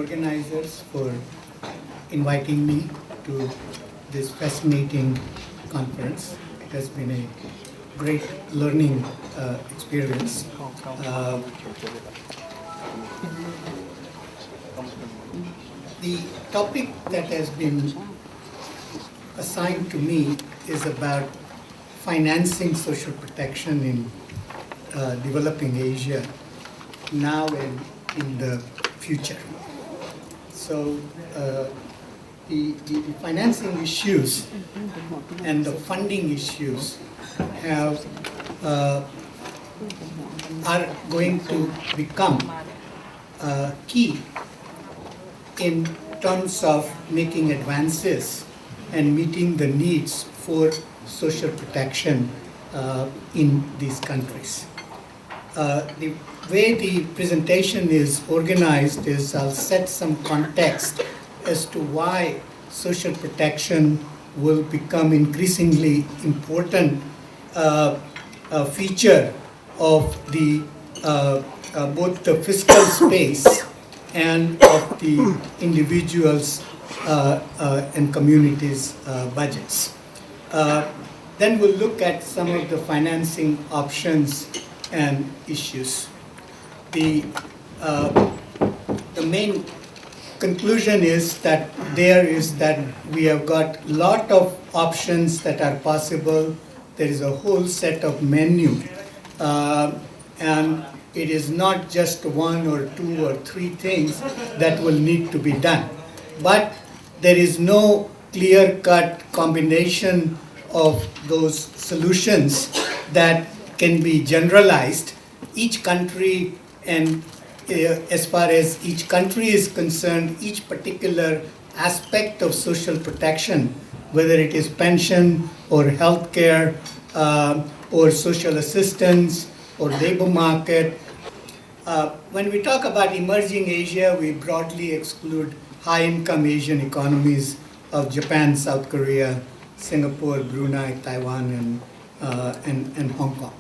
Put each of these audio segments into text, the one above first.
organizers for inviting me to this fascinating conference. It has been a great learning experience. The topic that has been assigned to me is about financing social protection in developing Asia now and in the future. So the financing issues and the funding issues are going to become key in terms of making advances and meeting the needs for social protection in these countries. The way the presentation is organized is I'll set some context as to why social protection will become increasingly important feature of the both the fiscal space and of the individuals' and communities' budgets. Then we'll look at some of the financing options and issues. The main conclusion is that we have got a lot of options that are possible. There is a whole set of menu, and it is not just one or two or three things that will need to be done. But there is no clear-cut combination of those solutions that can be generalized. Each country, and as far as each country is concerned, each particular aspect of social protection, whether it is pension or healthcare or social assistance or labor market. When we talk about emerging Asia, we broadly exclude high-income Asian economies of Japan, South Korea, Singapore, Brunei, Taiwan, and Hong Kong.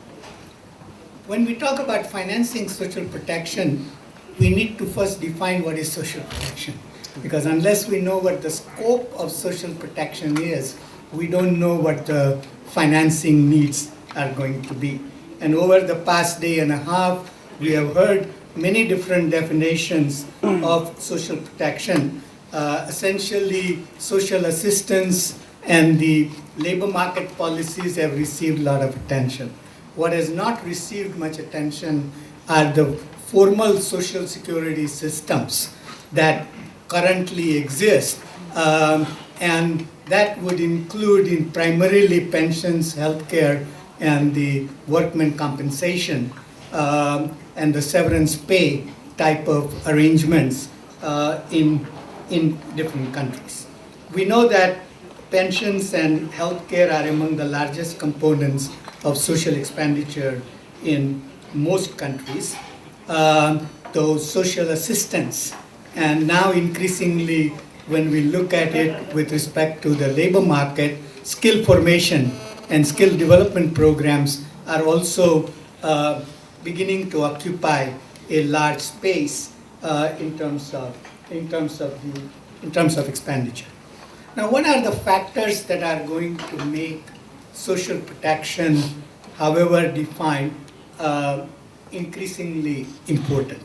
When we talk about financing social protection, we need to first define what is social protection. Because unless we know what the scope of social protection is, we don't know what the financing needs are going to be. And over the past day and a half, we have heard many different definitions of social protection. Essentially, social assistance and the labor market policies have received a lot of attention. What has not received much attention are the formal social security systems that currently exist, and that would include in primarily pensions, healthcare, and the workman compensation, and the severance pay type of arrangements in different countries. We know that pensions and healthcare are among the largest components of social expenditure in most countries. Though social assistance, and now increasingly when we look at it with respect to the labor market, skill formation and skill development programs are also beginning to occupy a large space in terms of expenditure. Now, what are the factors that are going to make social protection, however defined, increasingly important?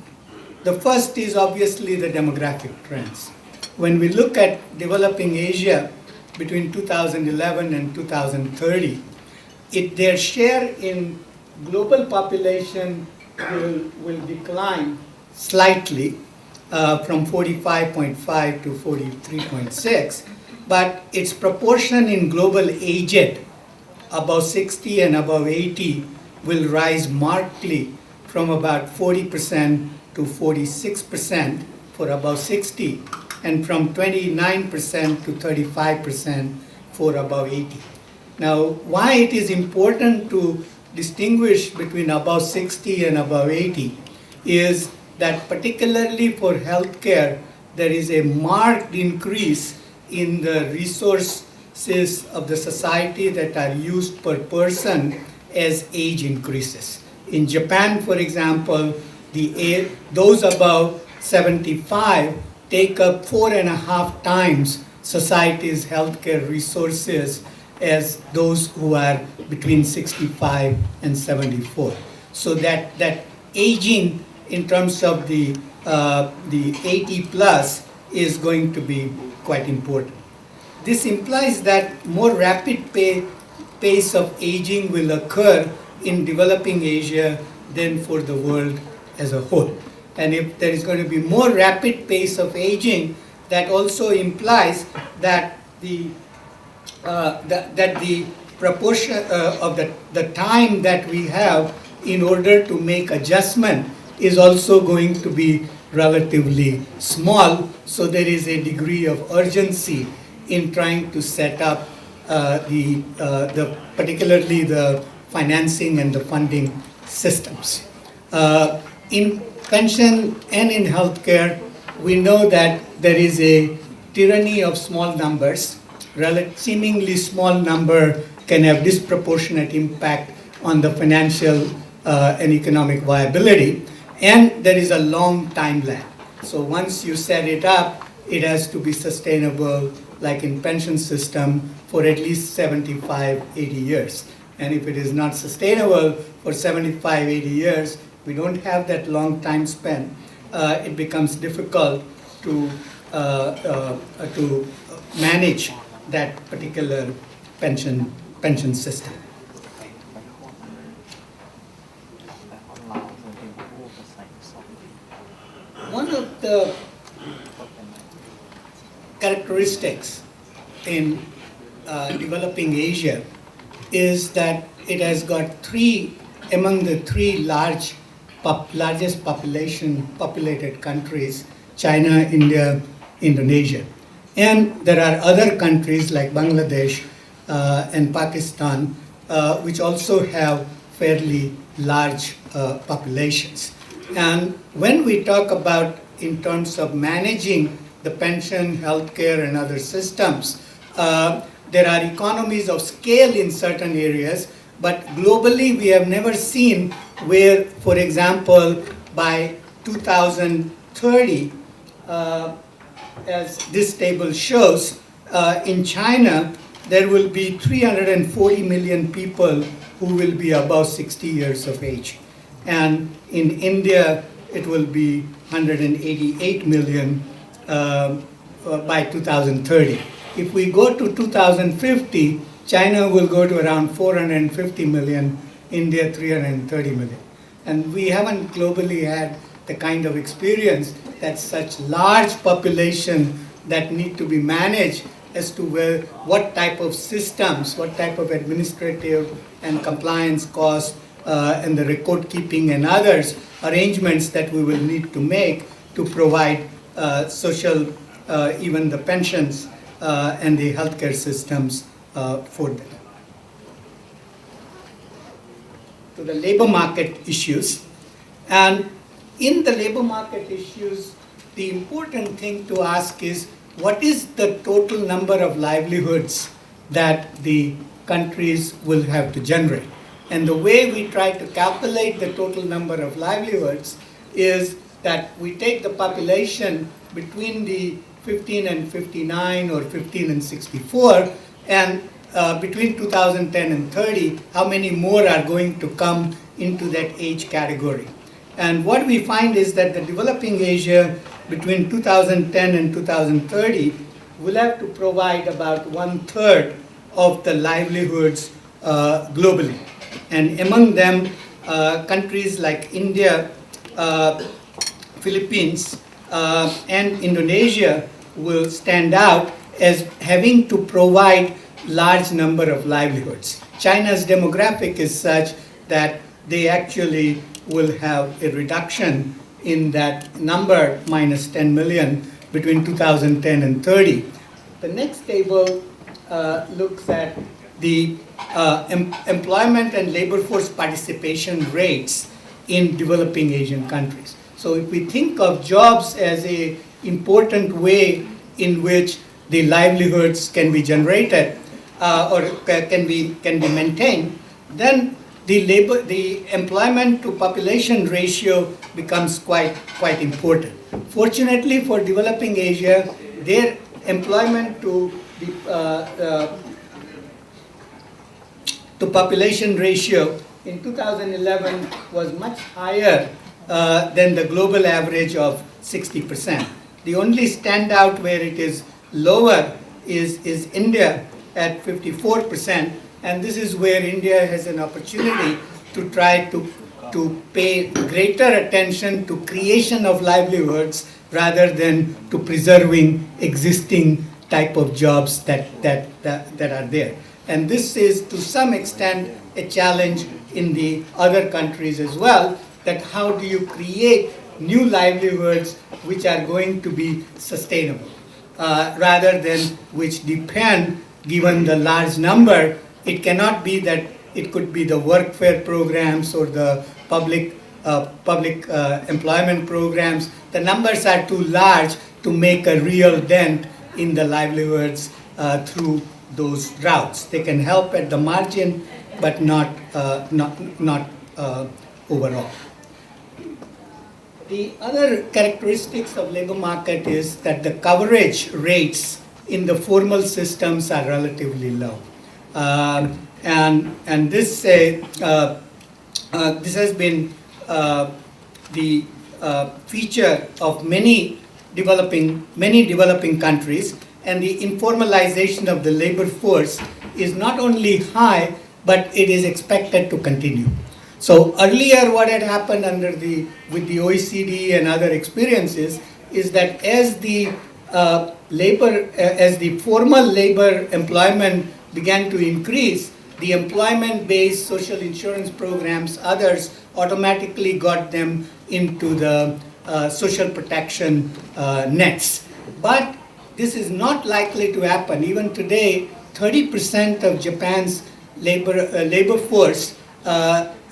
The first is obviously the demographic trends. When we look at developing Asia between 2011 and 2030, their share in global population will decline slightly from 45.5 to 43.6, but its proportion in global aged above 60 and above 80 will rise markedly from about 40% to 46% for above 60, and from 29% to 35% for above 80. Now, why it is important to distinguish between above 60 and above 80 is that particularly for healthcare, there is a marked increase in the resources of the society that are used per person as age increases. In Japan, for example, those above 75 take up 4.5 times society's healthcare resources as those who are between 65 and 74. So that aging in terms of the 80 plus is going to be quite important. This implies that more rapid pace of aging will occur in developing Asia than for the world as a whole. And if there is going to be more rapid pace of aging, that also implies that the proportion of the time that we have in order to make adjustment is also going to be relatively small. So there is a degree of urgency in trying to set up particularly the financing and the funding systems. In pension and in healthcare, we know that there is a tyranny of small numbers. Seemingly small number can have disproportionate impact on the financial and economic viability, and there is a long time lag. So once you set it up, it has to be sustainable, like in pension system, for at least 75, 80 years. And if it is not sustainable for 75, 80 years, we don't have that long time span, it becomes difficult to manage that particular pension system. One of the characteristics in developing Asia is that it has got among the three largest populated countries, China, India, Indonesia. And there are other countries like Bangladesh and Pakistan, which also have fairly large populations. And when we talk about in terms of managing the pension, healthcare, and other systems, there are economies of scale in certain areas, but globally we have never seen where, for example, by 2030, as this table shows, in China, there will be 340 million people who will be above 60 years of age. And in India, it will be 188 million by 2030. If we go to 2050, China will go to around 450 million, India 330 million. And we haven't globally had the kind of experience that such large population that need to be managed as to what type of systems, what type of administrative and compliance costs and the record keeping and others arrangements that we will need to make to provide social, even the pensions and the healthcare systems for them. To the labor market issues. And in the labor market issues, the important thing to ask is, what is the total number of livelihoods that the countries will have to generate? And the way we try to calculate the total number of livelihoods is that we take the population between the 15 and 59 or 15 and 64, and between 2010 and 30, how many more are going to come into that age category. And what we find is that the developing Asia between 2010 and 2030 will have to provide about 1/3 of the livelihoods globally. And among them, countries like India, Philippines, and Indonesia will stand out as having to provide large number of livelihoods. China's demographic is such that they actually will have a reduction in that number, minus 10 million, between 2010 and 30. The next table looks at the employment and labor force participation rates in developing Asian countries. So if we think of jobs as an important way in which the livelihoods can be generated or can be maintained, then the employment to population ratio becomes quite important. Fortunately for developing Asia, their employment to population ratio in 2011 was much higher than the global average of 60%. The only standout where it is lower is India at 54%, and this is where India has an opportunity to try to pay greater attention to creation of livelihoods rather than to preserving existing type of jobs that are there. And this is to some extent a challenge in the other countries as well, that how do you create new livelihoods which are going to be sustainable, rather than which depend, given the large number, it cannot be that it could be the workfare programs or the public employment programs. The numbers are too large to make a real dent in the livelihoods through those routes. They can help at the margin, but not overall. The other characteristics of labor market is that the coverage rates in the formal systems are relatively low, and this has been the feature of many developing countries, and the informalization of the labor force is not only high, but it is expected to continue. So earlier what had happened with the OECD and other experiences is that as the formal labor employment began to increase, the employment-based social insurance programs, others automatically got them into the social protection nets. But this is not likely to happen. Even today, 30% of Japan's labor force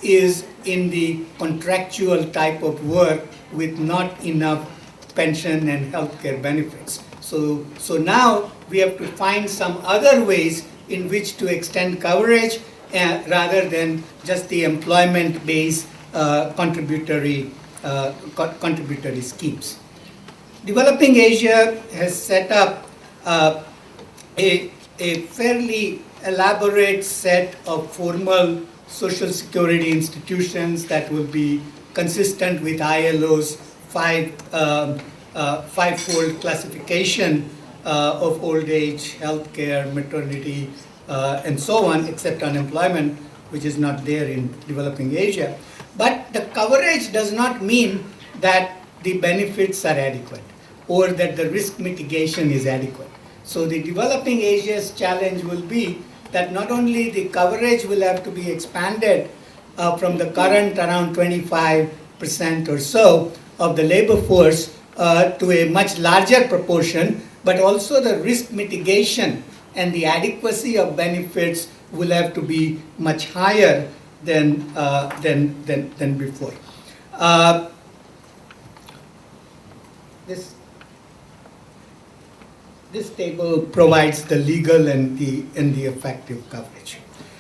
is in the contractual type of work with not enough pension and healthcare benefits. So now we have to find some other ways in which to extend coverage rather than just the employment-based contributory schemes. Developing Asia has set up a fairly elaborate set of formal social security institutions that will be consistent with ILO's five-fold classification of old age, healthcare, maternity, and so on, except unemployment, which is not there in developing Asia. But the coverage does not mean that the benefits are adequate or that the risk mitigation is adequate. So the developing Asia's challenge will be that not only the coverage will have to be expanded from the current around 25% or so of the labor force to a much larger proportion, but also the risk mitigation and the adequacy of benefits will have to be much higher than before. This table provides the legal and the effective coverage.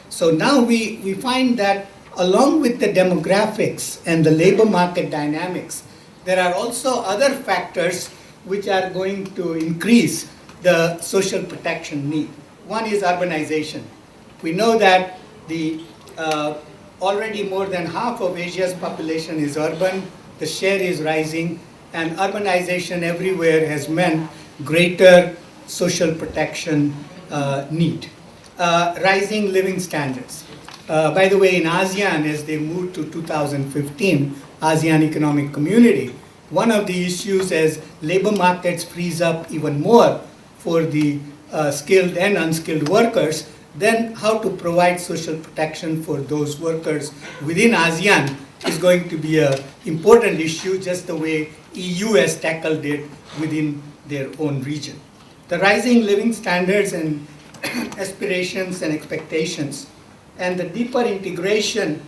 So now we find that along with the demographics and the labor market dynamics, there are also other factors which are going to increase the social protection need. One is urbanization. We know that already more than half of Asia's population is urban, the share is rising, and urbanization everywhere has meant greater social protection need. Rising living standards. By the way, in ASEAN, as they moved to 2015, ASEAN Economic Community, one of the issues as labor markets freeze up even more for the skilled and unskilled workers, then how to provide social protection for those workers within ASEAN is going to be an important issue, just the way EU has tackled it within their own region. The rising living standards and aspirations and expectations, and the deeper integration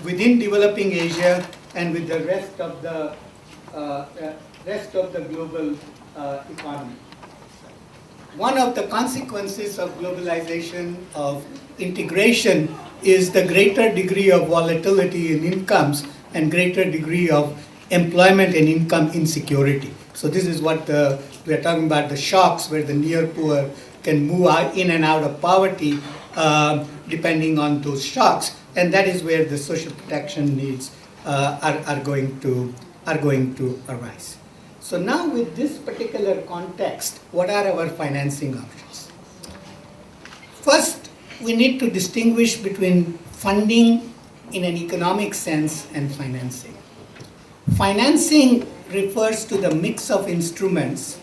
within developing Asia and with the rest of the global economy. One of the consequences of globalization, of integration, is the greater degree of volatility in incomes and greater degree of employment and income insecurity. So this is what we are talking about, the shocks where the near poor can move out, in and out of poverty depending on those shocks, and that is where the social protection needs are going to arise. So now with this particular context, what are our financing options? First, we need to distinguish between funding in an economic sense and financing. Financing refers to the mix of instruments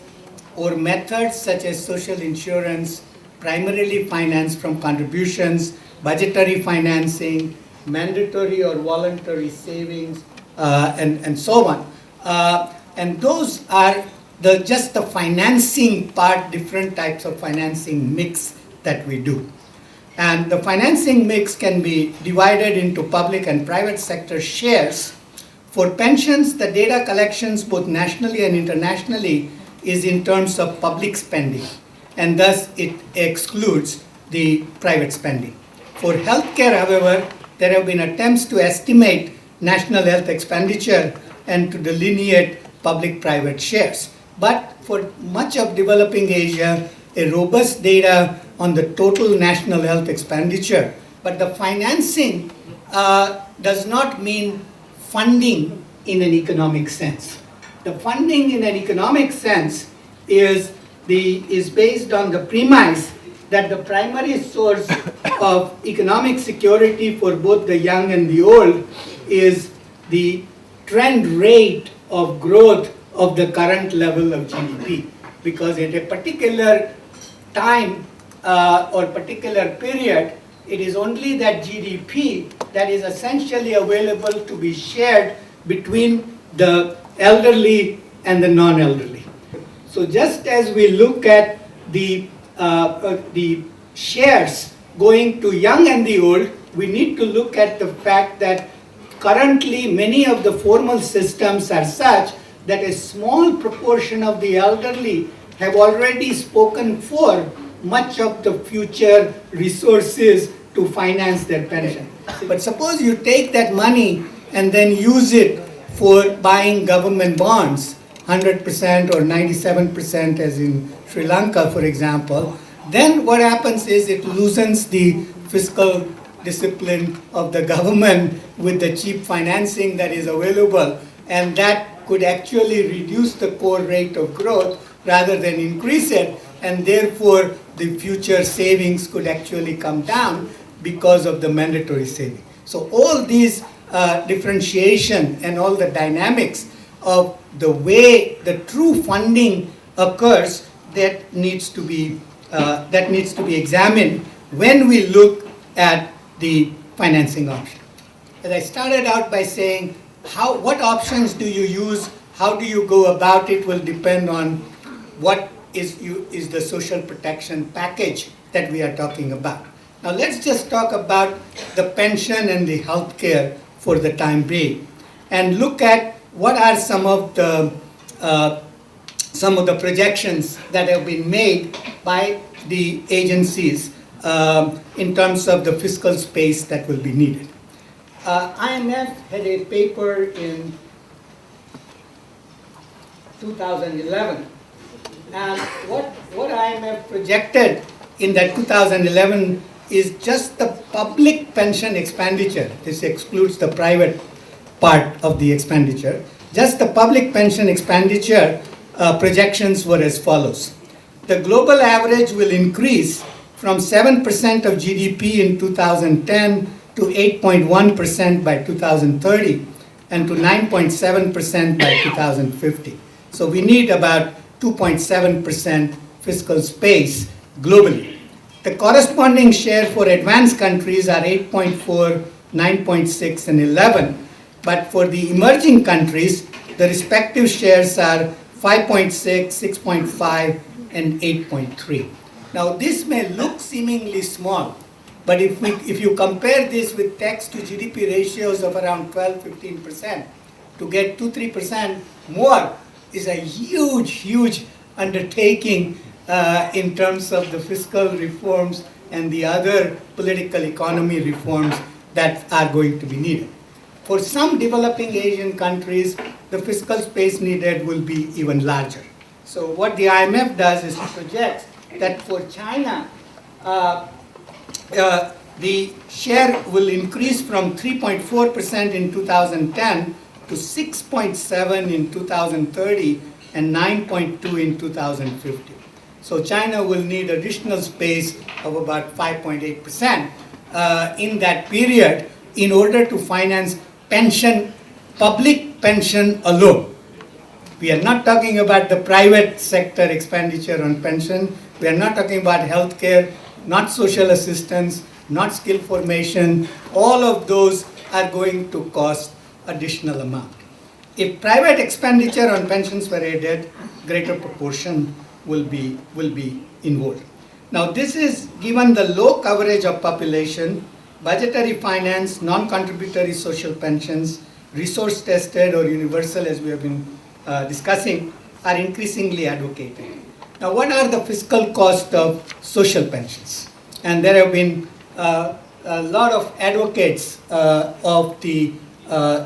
or methods such as social insurance, primarily financed from contributions, budgetary financing, mandatory or voluntary savings, and so on. And those are just the financing part, different types of financing mix that we do. And the financing mix can be divided into public and private sector shares. For pensions, the data collections both nationally and internationally is in terms of public spending, and thus it excludes the private spending. For healthcare, however, there have been attempts to estimate national health expenditure and to delineate public-private shares. But for much of developing Asia, a robust data on the total national health expenditure, but the financing does not mean funding in an economic sense. The funding in an economic sense is based on the premise that the primary source of economic security for both the young and the old is the trend rate of growth of the current level of GDP. Because at a particular time or particular period, it is only that GDP that is essentially available to be shared between the elderly and the non-elderly. So just as we look at the shares going to young and the old, we need to look at the fact that currently many of the formal systems are such that a small proportion of the elderly have already spoken for much of the future resources to finance their pension. But suppose you take that money and then use it for buying government bonds, 100% or 97% as in Sri Lanka, for example, then what happens is it loosens the fiscal discipline of the government with the cheap financing that is available, and that could actually reduce the core rate of growth rather than increase it, and therefore the future savings could actually come down because of the mandatory saving. So all these differentiation and all the dynamics of the way the true funding occurs, that needs to be examined when we look at the financing option. As I started out by saying, what options do you use, how do you go about it will depend on what is the social protection package that we are talking about. Now let's just talk about the pension and the health care for the time being and look at what are some of the projections that have been made by the agencies in terms of the fiscal space that will be needed. IMF had a paper in 2011, and what IMF projected in that 2011 is just the public pension expenditure. This excludes the private part of the expenditure. Just the public pension expenditure projections were as follows. The global average will increase from 7% of GDP in 2010 to 8.1% by 2030 and to 9.7% by 2050. So we need about 2.7% fiscal space globally. The corresponding share for advanced countries are 8.4, 9.6, and 11. But for the emerging countries, the respective shares are 5.6, 6.5, and 8.3. Now this may look seemingly small, but if you compare this with tax to GDP ratios of around 12-15%, to get 2-3% more is a huge undertaking in terms of the fiscal reforms and the other political economy reforms that are going to be needed. For some developing Asian countries, the fiscal space needed will be even larger. So what the IMF does is to project that for China, the share will increase from 3.4% in 2010 to 6.7 in 2030 and 9.2 in 2050. So China will need additional space of about 5.8% in that period in order to finance pension, public pension alone. We are not talking about the private sector expenditure on pension. We are not talking about healthcare, not social assistance, not skill formation. All of those are going to cost additional amount. If private expenditure on pensions were added, greater proportion will be involved. Now this is given the low coverage of population, budgetary finance, non-contributory social pensions, resource tested or universal, as we have been discussing, are increasingly advocated. Now what are the fiscal costs of social pensions? And there have been a lot of advocates of the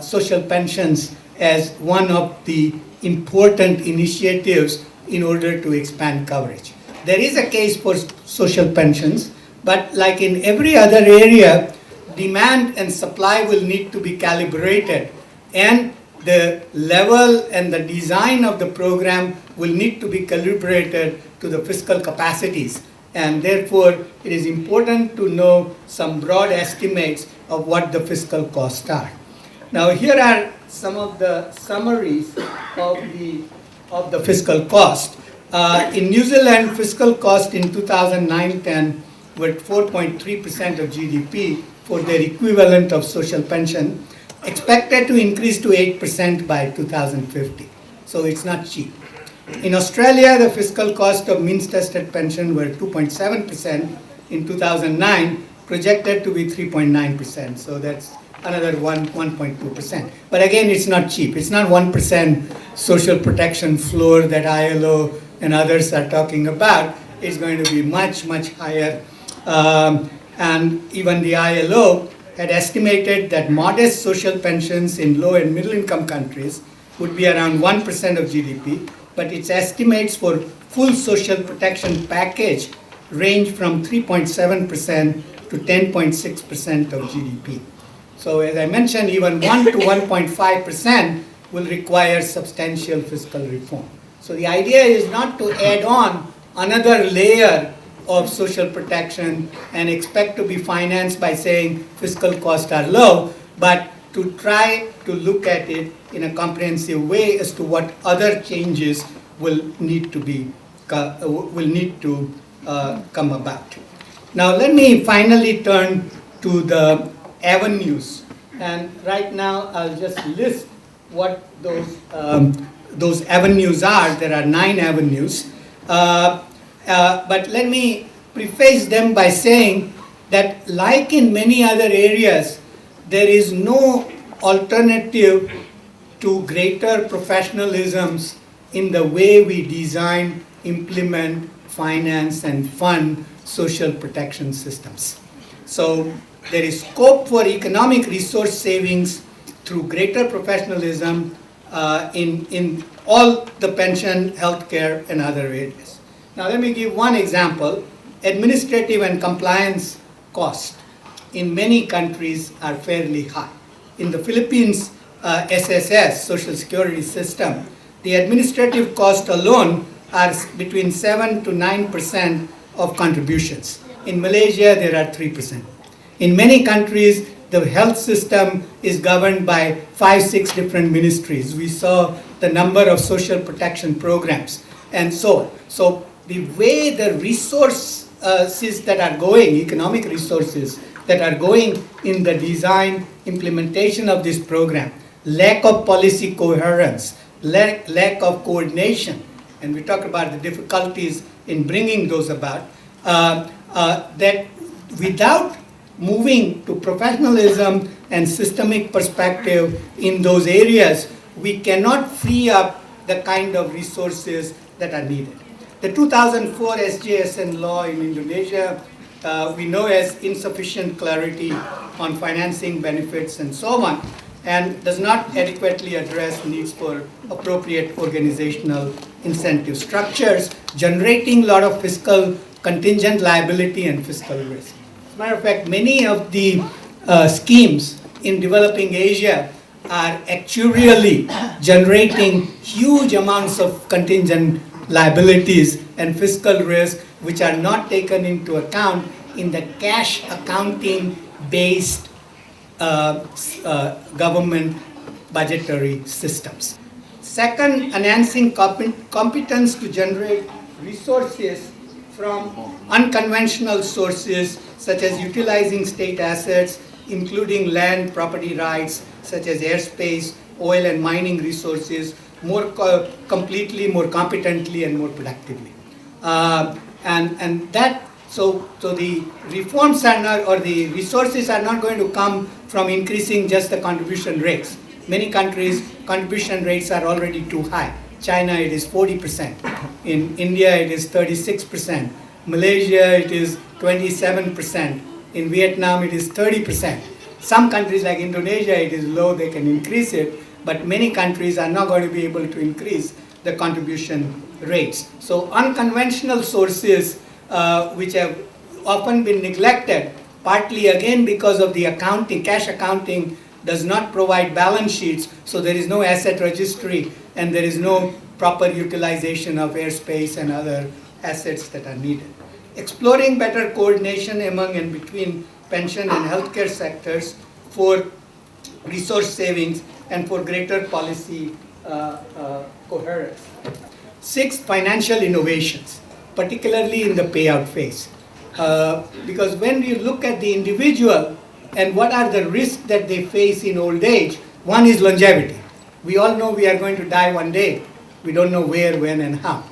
social pensions as one of the important initiatives in order to expand coverage. There is a case for social pensions, but like in every other area, demand and supply will need to be calibrated, and the level and the design of the program will need to be calibrated to the fiscal capacities. And therefore, it is important to know some broad estimates of what the fiscal costs are. Now, here are some of the summaries of the fiscal cost. In New Zealand, fiscal cost in 2009-10 were 4.3% of GDP for their equivalent of social pension, expected to increase to 8% by 2050. So it's not cheap. In Australia, the fiscal cost of means-tested pension were 2.7% in 2009, projected to be 3.9%. So that's another 1.2%. But again, it's not cheap. It's not 1% social protection floor that ILO and others are talking about. It's going to be much, much higher. And even the ILO had estimated that modest social pensions in low and middle income countries would be around 1% of GDP, but its estimates for full social protection package range from 3.7% to 10.6% of GDP. So as I mentioned, even 1 to 1.5% will require substantial fiscal reform. So the idea is not to add on another layer of social protection and expect to be financed by saying fiscal costs are low, but to try to look at it in a comprehensive way as to what other changes will need to come about. Now let me finally turn to the avenues, and right now I'll just list what those avenues are. There are 9 avenues, but let me preface them by saying that, like in many other areas, there is no alternative to greater professionalisms in the way we design, implement, finance, and fund social protection systems. So there is scope for economic resource savings through greater professionalism in all the pension, healthcare, and other areas. Now let me give one example. Administrative and compliance costs in many countries are fairly high. In the Philippines, SSS, Social Security System, the administrative cost alone are between 7 to 9% of contributions. In Malaysia, there are 3%. In many countries, the health system is governed by 5-6 different ministries. We saw the number of social protection programs and so on. So the way the resources that are going, economic resources that are going in the design, implementation of this program, lack of policy coherence, lack of coordination, and we talk about the difficulties in bringing those about, that without moving to professionalism and systemic perspective in those areas, we cannot free up the kind of resources that are needed. The 2004 SJSN law in Indonesia, we know as insufficient clarity on financing benefits and so on. and does not adequately address needs for appropriate organizational incentive structures, generating a lot of fiscal contingent liability and fiscal risk. As a matter of fact, many of the schemes in developing Asia are actuarially generating huge amounts of contingent liabilities and fiscal risk which are not taken into account in the cash accounting based government budgetary systems. Second, enhancing competence to generate resources from unconventional sources such as utilizing state assets, including land, property rights, such as airspace, oil and mining resources, more completely, more competently, and more productively. So the reforms are not, or the resources are not going to come from increasing just the contribution rates. Many countries, contribution rates are already too high. China, it is 40%. In India, it is 36%. Malaysia, it is 27%. In Vietnam, it is 30%. Some countries like Indonesia, it is low, they can increase it, but many countries are not going to be able to increase the contribution rates. So unconventional sources which have often been neglected, partly again because of the accounting, cash accounting does not provide balance sheets, so there is no asset registry and there is no proper utilization of airspace and other assets that are needed. Exploring better coordination among and between pension and healthcare sectors for resource savings and for greater policy coherence. Sixth, financial innovations, particularly in the payout phase. Because when you look at the individual and what are the risks that they face in old age, one is longevity. We all know we are going to die one day. We don't know where, when, and how.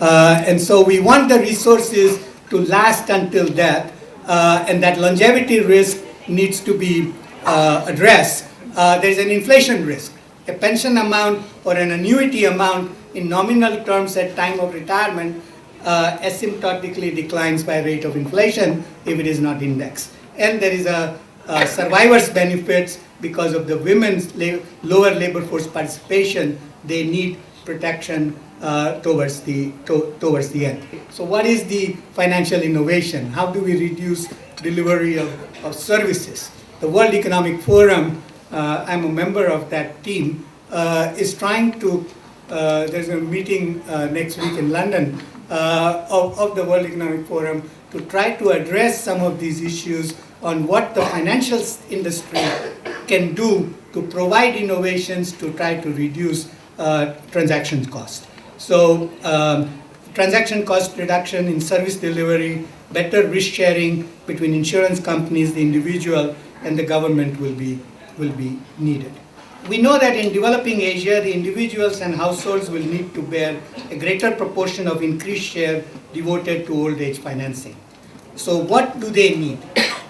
And so we want the resources to last until death, and that longevity risk needs to be addressed. There's an inflation risk. A pension amount or an annuity amount in nominal terms at time of retirement asymptotically declines by rate of inflation if it is not indexed. And there is a survivor's benefits because of the women's lower labor force participation. They need protection towards the end. So what is the financial innovation? How do we reduce delivery of services? The World Economic Forum, I'm a member of that team, is trying to, there's a meeting next week in London of the World Economic Forum to try to address some of these issues on what the financial industry can do to provide innovations to try to reduce transaction cost. So transaction cost reduction in service delivery, better risk sharing between insurance companies, the individual, and the government will be needed. We know that in developing Asia, the individuals and households will need to bear a greater proportion of increased share devoted to old age financing. So what do they need?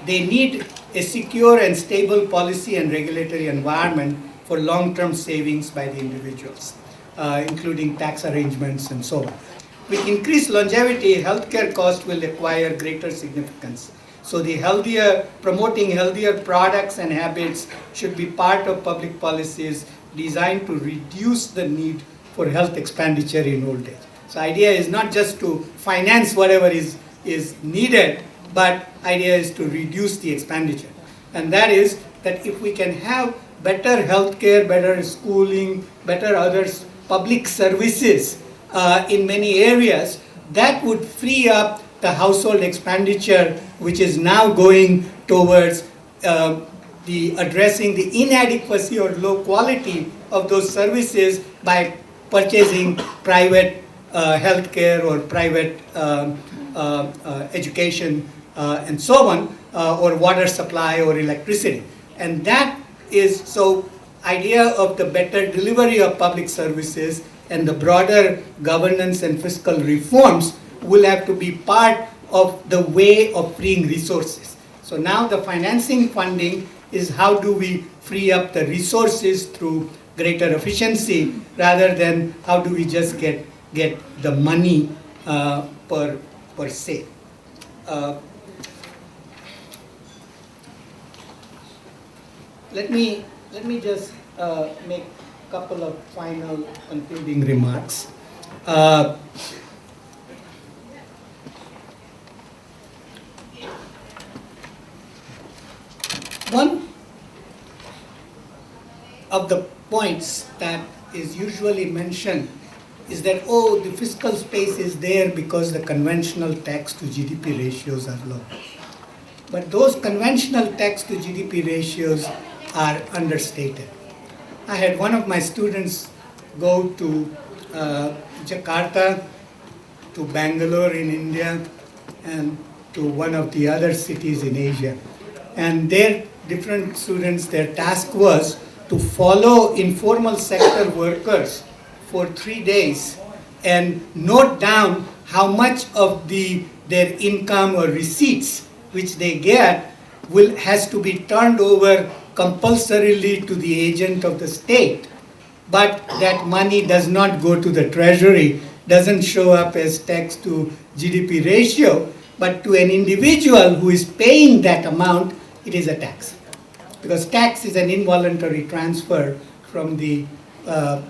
They need a secure and stable policy and regulatory environment for long-term savings by the individuals, including tax arrangements and so on. With increased longevity, healthcare costs will acquire greater significance. So the promoting healthier products and habits should be part of public policies designed to reduce the need for health expenditure in old age. So idea is not just to finance whatever is needed, but idea is to reduce the expenditure. And that is that if we can have better healthcare, better schooling, better other public services in many areas, that would free up the household expenditure, which is now going towards addressing the inadequacy or low quality of those services by purchasing private healthcare or private education and so on, or water supply or electricity. And that is, so idea of the better delivery of public services and the broader governance and fiscal reforms will have to be part of the way of freeing resources. So now the financing funding is how do we free up the resources through greater efficiency rather than how do we just get the money per se. Let me let me just make a couple of final concluding remarks. One of the points that is usually mentioned is that, oh, the fiscal space is there because the conventional tax to GDP ratios are low. But those conventional tax to GDP ratios are understated. I had one of my students go to Jakarta, to Bangalore in India, and to one of the other cities in Asia. And their different students, their task was to follow informal sector workers for 3 days and note down how much of their income or receipts which they get has to be turned over compulsorily to the agent of the state, but that money does not go to the treasury, doesn't show up as tax to GDP ratio, but to an individual who is paying that amount, it is a tax. Because tax is an involuntary transfer from the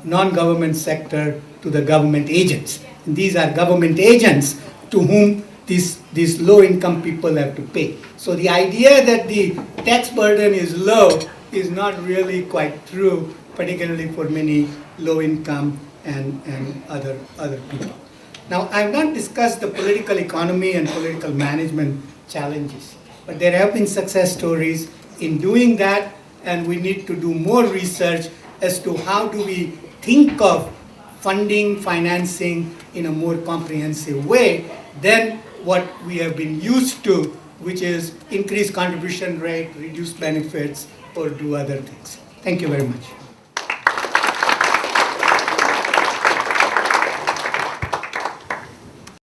non-government sector to the government agents. And these are government agents to whom these low-income people have to pay. So the idea that the tax burden is low is not really quite true, particularly for many low-income and other people. Now, I have not discussed the political economy and political management challenges, but there have been success stories in doing that, and we need to do more research as to how do we think of funding, financing in a more comprehensive way than what we have been used to, which is increase contribution rate, reduce benefits, or do other things. Thank you very much.